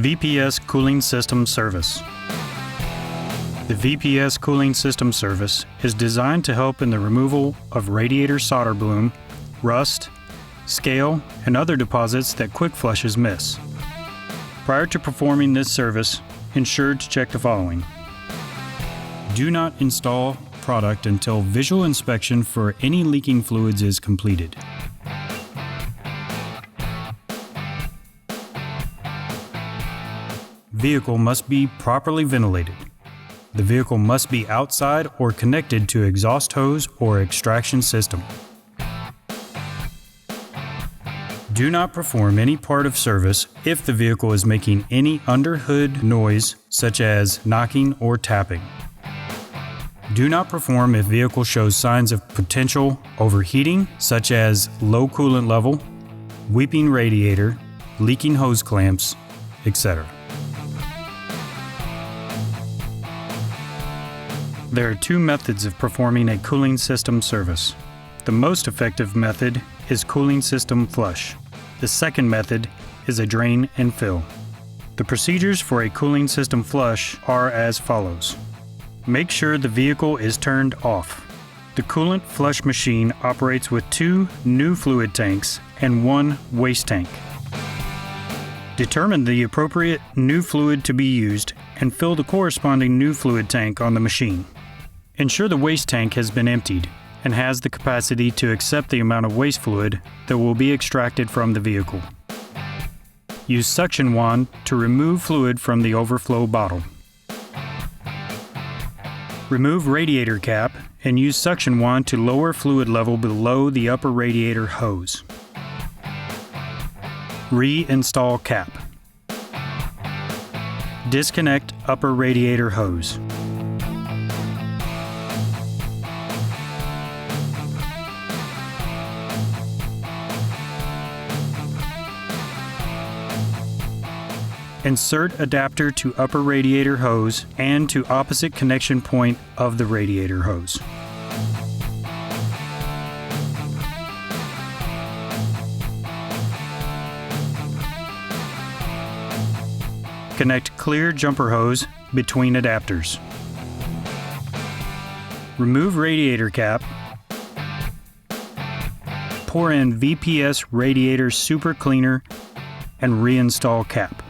VPS Cooling System Service. The VPS Cooling System Service is designed to help in the removal of radiator solder bloom, rust, scale, and other deposits that quick flushes miss. Prior to performing this service, ensure to check the following. Do not install product until visual inspection for any leaking fluids is completed. Vehicle must be properly ventilated. The vehicle must be outside or connected to exhaust hose or extraction system. Do not perform any part of service if the vehicle is making any under-hood noise such as knocking or tapping. Do not perform if vehicle shows signs of potential overheating such as low coolant level, weeping radiator, leaking hose clamps, etc. There are two methods of performing a cooling system service. The most effective method is cooling system flush. The second method is a drain and fill. The procedures for a cooling system flush are as follows. Make sure the vehicle is turned off. The coolant flush machine operates with 2 new fluid tanks and 1 waste tank. Determine the appropriate new fluid to be used and fill the corresponding new fluid tank on the machine. Ensure the waste tank has been emptied and has the capacity to accept the amount of waste fluid that will be extracted from the vehicle. Use suction wand to remove fluid from the overflow bottle. Remove radiator cap and use suction wand to lower fluid level below the upper radiator hose. Reinstall cap. Disconnect upper radiator hose. Insert adapter to upper radiator hose and to opposite connection point of the radiator hose. Connect clear jumper hose between adapters. Remove radiator cap. Pour in VPS radiator super cleaner and reinstall cap.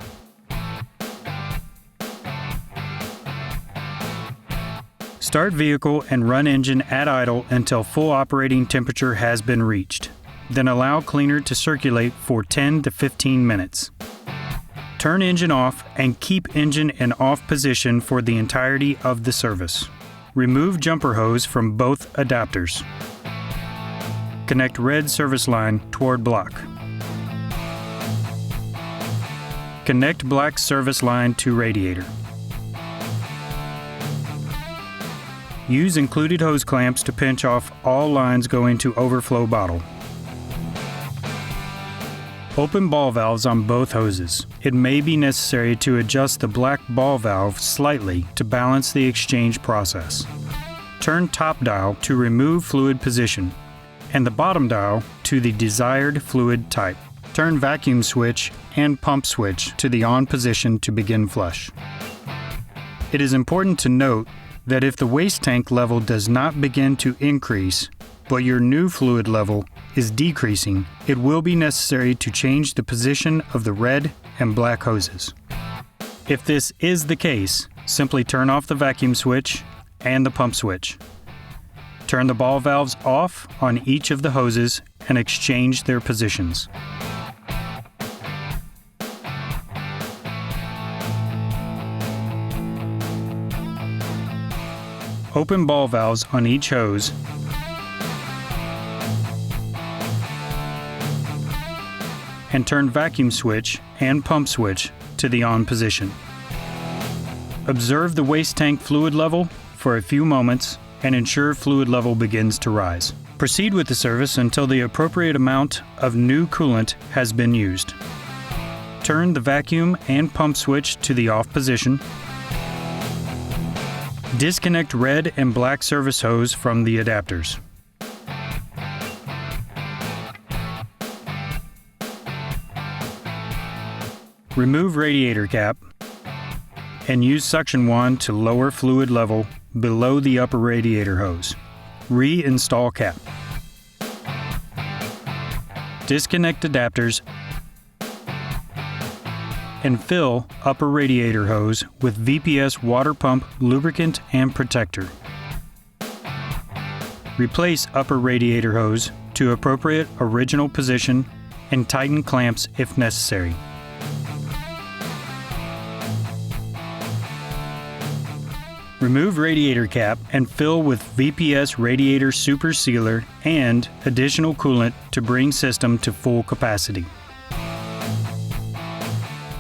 Start vehicle and run engine at idle until full operating temperature has been reached. Then allow cleaner to circulate for 10 to 15 minutes. Turn engine off and keep engine in off position for the entirety of the service. Remove jumper hose from both adapters. Connect red service line toward block. Connect black service line to radiator. Use included hose clamps to pinch off all lines going to overflow bottle. Open ball valves on both hoses. It may be necessary to adjust the black ball valve slightly to balance the exchange process. Turn top dial to remove fluid position and the bottom dial to the desired fluid type. Turn vacuum switch and pump switch to the on position to begin flush. It is important to note that if the waste tank level does not begin to increase, but your new fluid level is decreasing, it will be necessary to change the position of the red and black hoses. If this is the case, simply turn off the vacuum switch and the pump switch. Turn the ball valves off on each of the hoses and exchange their positions. Open ball valves on each hose and turn vacuum switch and pump switch to the on position. Observe the waste tank fluid level for a few moments and ensure fluid level begins to rise. Proceed with the service until the appropriate amount of new coolant has been used. Turn the vacuum and pump switch to the off position. Disconnect red and black service hose from the adapters. Remove radiator cap and use suction wand to lower fluid level below the upper radiator hose. Reinstall cap. Disconnect adapters and fill upper radiator hose with VPS water pump lubricant and protector. Replace upper radiator hose to appropriate original position and tighten clamps if necessary. Remove radiator cap and fill with VPS radiator super sealer and additional coolant to bring system to full capacity.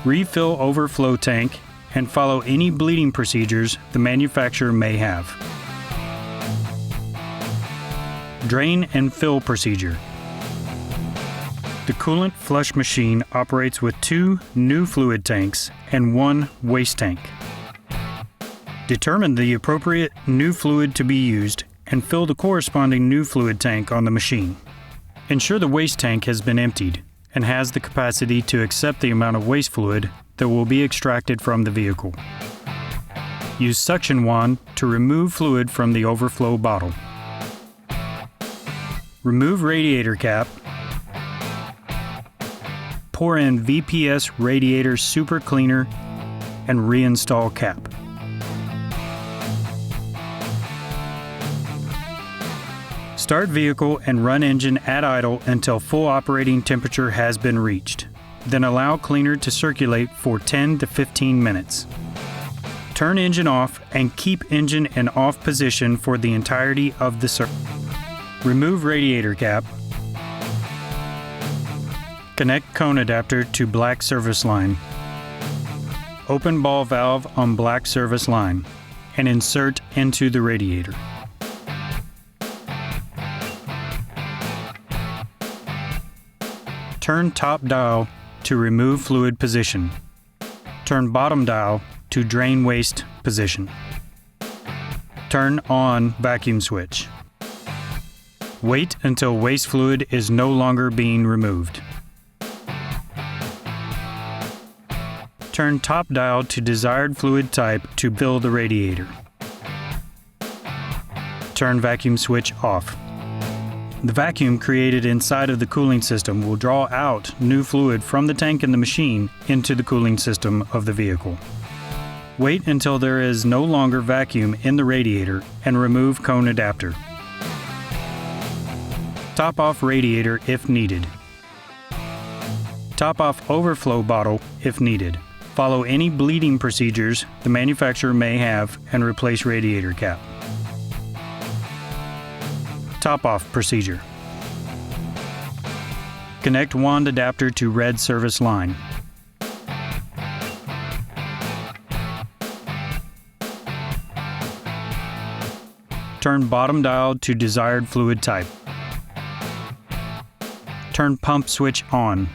Refill overflow tank and follow any bleeding procedures the manufacturer may have. Drain and fill procedure. The coolant flush machine operates with 2 new fluid tanks and 1 waste tank. Determine the appropriate new fluid to be used and fill the corresponding new fluid tank on the machine. Ensure the waste tank has been emptied and has the capacity to accept the amount of waste fluid that will be extracted from the vehicle. Use suction wand to remove fluid from the overflow bottle. Remove radiator cap. Pour in VPS radiator super cleaner and reinstall cap. Start vehicle and run engine at idle until full operating temperature has been reached. Then allow cleaner to circulate for 10 to 15 minutes. Turn engine off and keep engine in off position for the entirety of the circuit. Remove radiator cap. Connect cone adapter to black service line. Open ball valve on black service line and insert into the radiator. Turn top dial to remove fluid position. Turn bottom dial to drain waste position. Turn on vacuum switch. Wait until waste fluid is no longer being removed. Turn top dial to desired fluid type to fill the radiator. Turn vacuum switch off. The vacuum created inside of the cooling system will draw out new fluid from the tank in the machine into the cooling system of the vehicle. Wait until there is no longer vacuum in the radiator and remove cone adapter. Top off radiator if needed. Top off overflow bottle if needed. Follow any bleeding procedures the manufacturer may have and replace radiator cap. Top off procedure. Connect wand adapter to red service line. Turn bottom dial to desired fluid type. Turn pump switch on.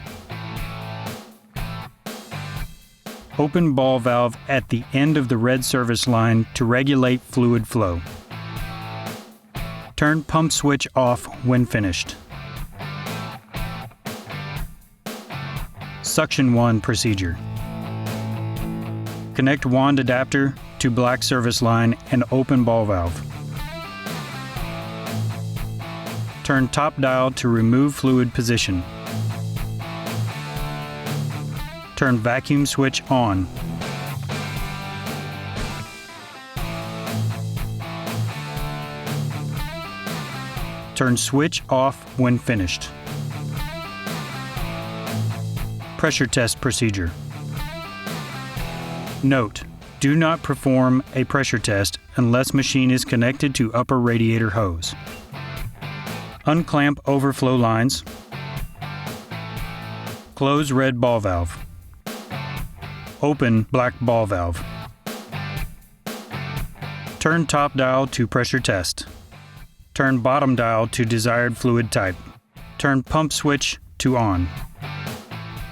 Open ball valve at the end of the red service line to regulate fluid flow. Turn pump switch off when finished. Suction wand procedure. Connect wand adapter to black service line and open ball valve. Turn top dial to remove fluid position. Turn vacuum switch on. Turn switch off when finished. Pressure test procedure. Note: do not perform a pressure test unless machine is connected to upper radiator hose. Unclamp overflow lines. Close red ball valve. Open black ball valve. Turn top dial to pressure test. Turn bottom dial to desired fluid type. Turn pump switch to on.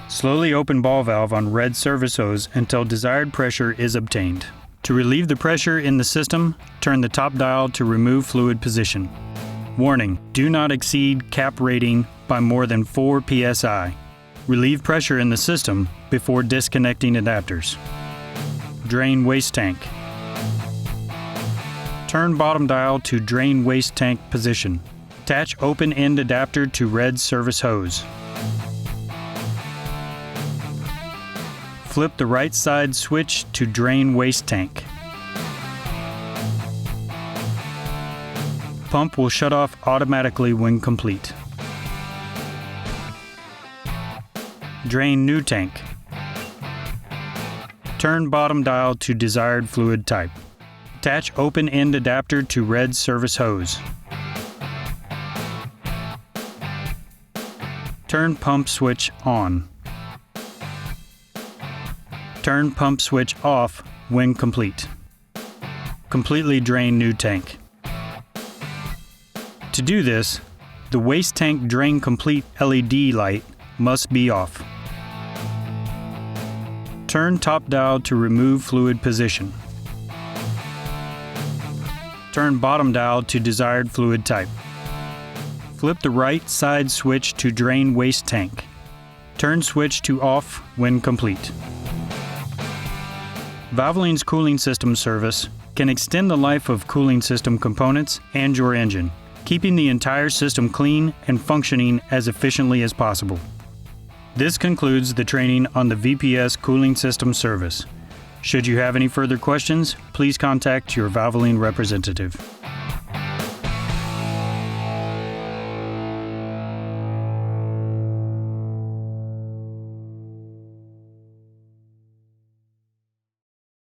Slowly open ball valve on red service hose until desired pressure is obtained. To relieve the pressure in the system, turn the top dial to remove fluid position. Warning: do not exceed cap rating by more than 4 psi. Relieve pressure in the system before disconnecting adapters. Drain waste tank. Turn bottom dial to drain waste tank position. Attach open end adapter to red service hose. Flip the right side switch to drain waste tank. Pump will shut off automatically when complete. Drain new tank. Turn bottom dial to desired fluid type. Attach open end adapter to red service hose. Turn pump switch on. Turn pump switch off when complete. Completely drain new tank. To do this, the waste tank drain complete LED light must be off. Turn top dial to remove fluid position. Turn bottom dial to desired fluid type. Flip the right side switch to drain waste tank. Turn switch to off when complete. Valvoline's cooling system service can extend the life of cooling system components and your engine, keeping the entire system clean and functioning as efficiently as possible. This concludes the training on the VPS cooling system service. Should you have any further questions, please contact your Valvoline representative.